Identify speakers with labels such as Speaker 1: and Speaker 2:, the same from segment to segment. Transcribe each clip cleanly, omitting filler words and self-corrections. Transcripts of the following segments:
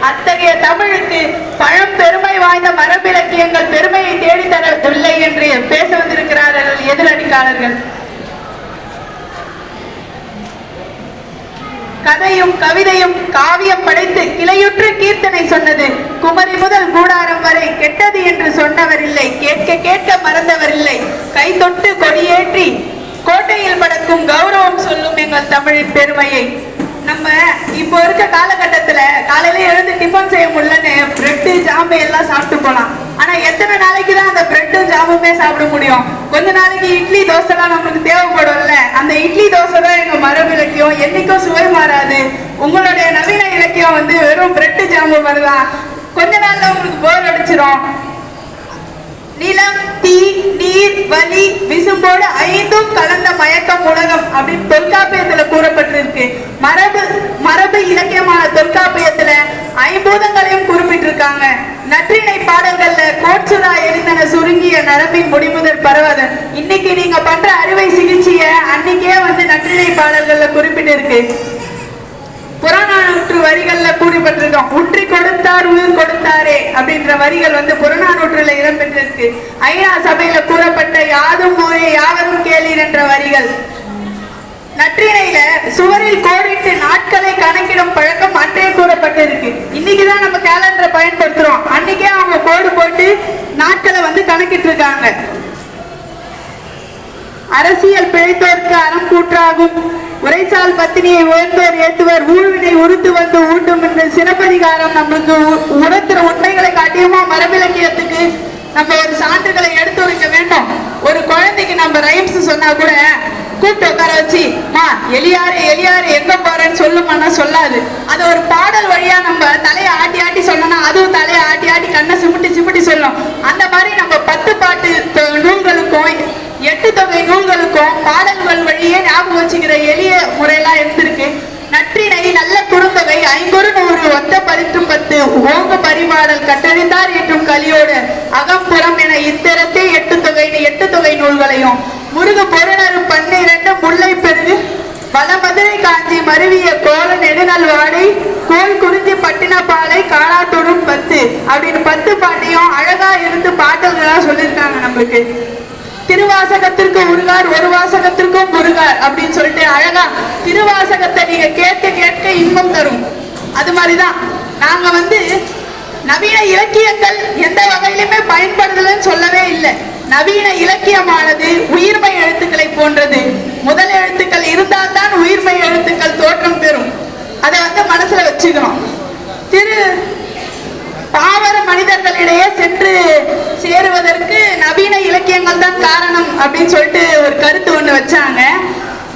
Speaker 1: அத்தகைய தமிழுக்கு பழம்பெருமை வாய்ந்த மரபிலக்கியங்கள் பெருமையை தேடித்தரவில்லை என்று பேச வந்திருக்கிறார்கள் எதிரணிக்காரர்கள். கதையும் கவிதையும் காவியம் படைத்து கிளையுற்று கீர்த்தனை சொன்னது. குமரி முதல் கூடாரம் வரை கெட்டது என்று சொன்னவர் இல்லை, கேட்க கேட்க மறந்தவர் இல்லை. கை தொட்டு கொடியேற்றி கோட்டையில் படக்கும் கௌரவம் சொல்லும் எங்கள் தமிழின் பெருமையை. நம்ம இப்போ இருக்க காலகட்டத்துல காலையில எழுந்து டிஃபன் செய்ய முடியலன்னு பிரெட்டு ஜாம்பு எல்லாம் சாப்பிட்டு போலாம். ஆனா எத்தனை நாளைக்கு தான் அந்த பிரெட்டும் ஜாமுமே சாப்பிட முடியும்? கொஞ்ச நாளைக்கு இட்லி தோசை எல்லாம் நமக்கு தேவைப்படும்ல. அந்த இட்லி தோசை தான் எங்க மரபு இலக்கியம், என்னைக்கும் சுவை மாறாது. உங்களுடைய நவீன இலக்கியம் வந்து வெறும் பிரெட்டு ஜாம்பு மாதிரிதான். கொஞ்ச நாள்ல உங்களுக்கு போர் அடிச்சிடும். நிலம், தீ, நீர், வலி, விசும்போடு ஐந்தும் கலந்த மயக்கம் உலகம் அப்படின்னு தொல்காப்பியத்துல கூறப்பட்டிருக்கு. மரபு இலக்கியமான தொல்காப்பியத்துல ஐம்பூதங்களையும் குறிப்பிட்டிருக்காங்க. நற்றிணை பாடல்கள்ல கோட்சுரா எழுந்தன சுருங்கிய நரம்பின் முடிமுதல் பரவாத. இன்னைக்கு நீங்க பண்ற அறுவை சிகிச்சைய அன்னைக்கே வந்து நற்றிணை பாடல்கள்ல குறிப்பிட்டிருக்கு. புறநானூற்று வரிகள்ல கூறப்பட்டிருக்கோம். உற்றி கொடுத்தார் உயிர் கொடுத்தாரே அப்படின்ற வரிகள் வந்து புறநானூற்றுல இடம்பெற்றிருக்கு. ஐநா சபையில கூறப்பட்ட யாதும் ஊரே யாவரும் கேளீர் என்ற வரிகள். நற்றிணையில சுவரில் கோடிட்டு நாட்களை கணக்கிடும் பழக்கம் அன்றே கூறப்பட்டிருக்கு. இன்னைக்குதான் நம்ம கேலண்டரை பயன்படுத்துறோம், அன்னைக்கே அவங்க கோடு போட்டு நாட்களை வந்து கணக்கிட்டு இருக்காங்க. அரசியல் பிழைத்தோருக்கு அறம் கூற்றாகும், உரைசால் பத்தினியை உயர்ந்தோர் ஏத்துவர், ஊழ்வினை உறுத்து வந்து ஊட்டும் என்ற சிறப்பதிகாரம் நம்மளுக்கு உணர்த்துற உண்மைகளை காட்டியுமா மரபிலக்கியத்துக்கு நம்ம ஒரு சான்றுகளை எடுத்து வைக்க வேண்டும். ஒரு குழந்தைக்கு நம்ம ரைம்ஸ் சொன்னா கூட கூப்பிட்டு உட்கார வச்சு மா எலியாரு எலியாரு எங்க போறேன்னு சொல்லுமான்னா சொல்லாது. அது ஒரு பாடல் வழியா நம்ம தலையை ஆட்டி ஆட்டி சொன்னோம்னா அதுவும் தலையை ஆட்டி ஆட்டி கண்ணை சிமிட்டி சிமிட்டி சொல்லும். அந்த மாதிரி நம்ம 10 பாட்டு நூல்களுக்கும் 8 தொகை நூல்களுக்கும் பாடல்கள் வழியே ஞாபகம் வச்சுக்கிற எளிய முறையெல்லாம் இருந்திருக்கு. நற்றிணை நல்ல குறுந்தொகை 500 ஒத்த 10 ஓங்க பரிபாடல் கட்டறிந்தார் ஏற்றும் கலியோடு அகம்புறம் என இத்தரத்தே 8 தொகை நூல்களையும் முருகு பொருணரு 12 முல்லை பெருகு வளமதுரை காஞ்சி மருவிய கோல நெடுநல் வாடை கோல் குறிஞ்சி பட்டினப்பாலை காலாத்தூரும் 10 அப்படின்னு 10 பாட்டையும் அழகா இருந்து பாடல்களா சொல்லியிருக்காங்க. நம்மளுக்கு திருவாசகத்திற்கு உருகார் ஒரு வாசகத்திற்கும் முருகார் அப்படின்னு சொல்லிட்டு அழகா திருவாசகத்தை நீங்க கேட்க கேட்க இன்பம் தரும். அது மாதிரிதான் நாங்க வந்து நவீன இலக்கியங்கள் எந்த வகையிலுமே பயன்படுதலன்னு சொல்லவே இல்லை. நவீன இலக்கியமானது உயிர்மை எழுத்துக்களை போன்றது. முதல் எழுத்துக்கள் இருந்தால்தான் உயிர்மை எழுத்துக்கள் தோற்றம் பெறும். அதை வந்து மனசுல வச்சுக்கணும். பாமர மனிதர்களிடையே சென்று சேருவதற்கு நவீன இலக்கியங்கள் தான் காரணம் அப்படின்னு சொல்லிட்டு ஒரு கருத்து ஒண்ணு வச்சாங்க.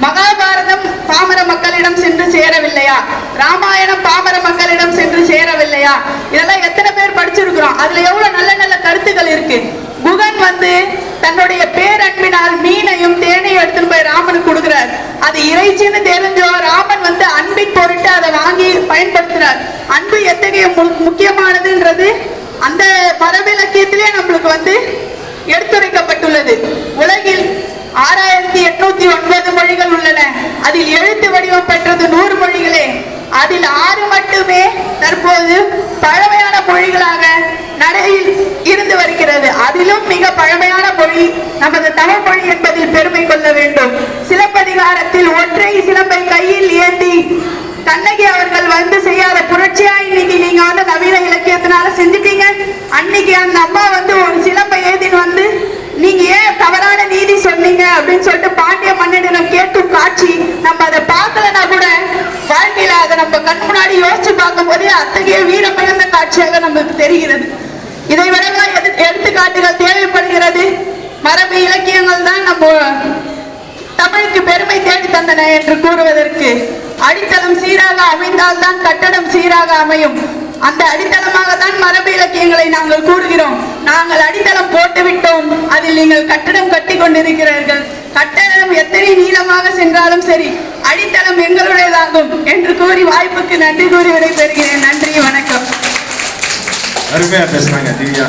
Speaker 1: மகாபாரதம் பாமர மக்களிடம் சென்று சேரவில்லையா? ராமாயணம் பாமர மக்களிடம் சென்று சேரவில்லையா? இதெல்லாம் எத்தனை பேர் படிச்சிருக்கிறோம்? அதுல எவ்வளவு நல்ல நல்ல கருத்துக்கள் இருக்கு. குகன் வந்து தன்னுடைய பேரன்பினால் மீனையும் தேனையும் எடுத்துட்டு போய் ராமனுக்கு கொடுக்கிறார். அது இறைச்சின்னு தெரிஞ்சோ ராமன் வந்து அன்பின் பொருட்டு அதை வாங்கி பயன்படுத்துறார். அன்பு எத்தகைய முக்கியமானதுன்றது அந்த மரபிலக்கியத்திலே நம்மளுக்கு வந்து எடுத்துரைக்கப்பட்டுள்ளது. உலகில் 6809 மொழிகள் உள்ளன. அதில் எழுத்து வடிவம் பெற்றது 100 மொழிகளே. அதில் 6 மட்டுமே தற்போது பழமையான மொழிகளாக நடையில் இருந்து வருகிறது. அதிலும் மிக பழமையான மொழி நமது தமிழ் மொழி என்பதில் பெருமை கொள்ள வேண்டும். சிலப்பதிகாரத்தில் ஒற்றை சிலம்பை கையில் ஏந்தி கண்ணகி அவர்கள் வந்து செய்யாத புரட்சியா இன்னைக்கு நீங்க வந்து நவீன இலக்கியத்தினால செஞ்சுட்டீங்க. அன்னைக்கு அந்த அம்மா வந்து ஒரு சிலம்பை ஏந்தின்னு வந்து நீங்க ஏன் தவறான நீதி சொன்னீங்க அப்படின்னு சொல்லிட்டு பாண்டிய மன்னனிடம் கேட்கும் காட்சி நம்ம அதை பார்க்கலன்னா கூட வாழ்க்கையில அதை நம்ம கண் முன்னாடி யோசிச்சு பார்க்கும் போதே அத்தகைய வீரம் மிகுந்த காட்சியாக நமக்கு தெரிகிறது. இதை விடலாம் எடுத்துக்காட்டுகள் தேவைப்படுகிறது. மரபு இலக்கியங்கள் தான் நம்ம தமிழுக்கு பெருமை தேடி தந்தன என்று கூறுவதற்கு அடித்தளம் சீராக அமைந்தால்தான் கட்டடம் சீராக அமையும். அந்த அடித்தளமாக தான் மரபு இலக்கியங்களை நாங்கள் கூறுகிறோம். நாங்கள் அடித்தளம் போட்டு விட்டோம், அதில் நீங்கள் கட்டடம் கட்டி கொண்டிருக்கிறீர்கள். கட்டடம் எத்தனை நீளமாக சென்றாலும் சரி, அடித்தளம் எங்களுடையதாகும் என்று கூறி வாய்ப்புக்கு நன்றி கூறி விடைபெறுகிறேன். நன்றி, வணக்கம்.
Speaker 2: அருமையா பேசுறாங்க திவ்யா.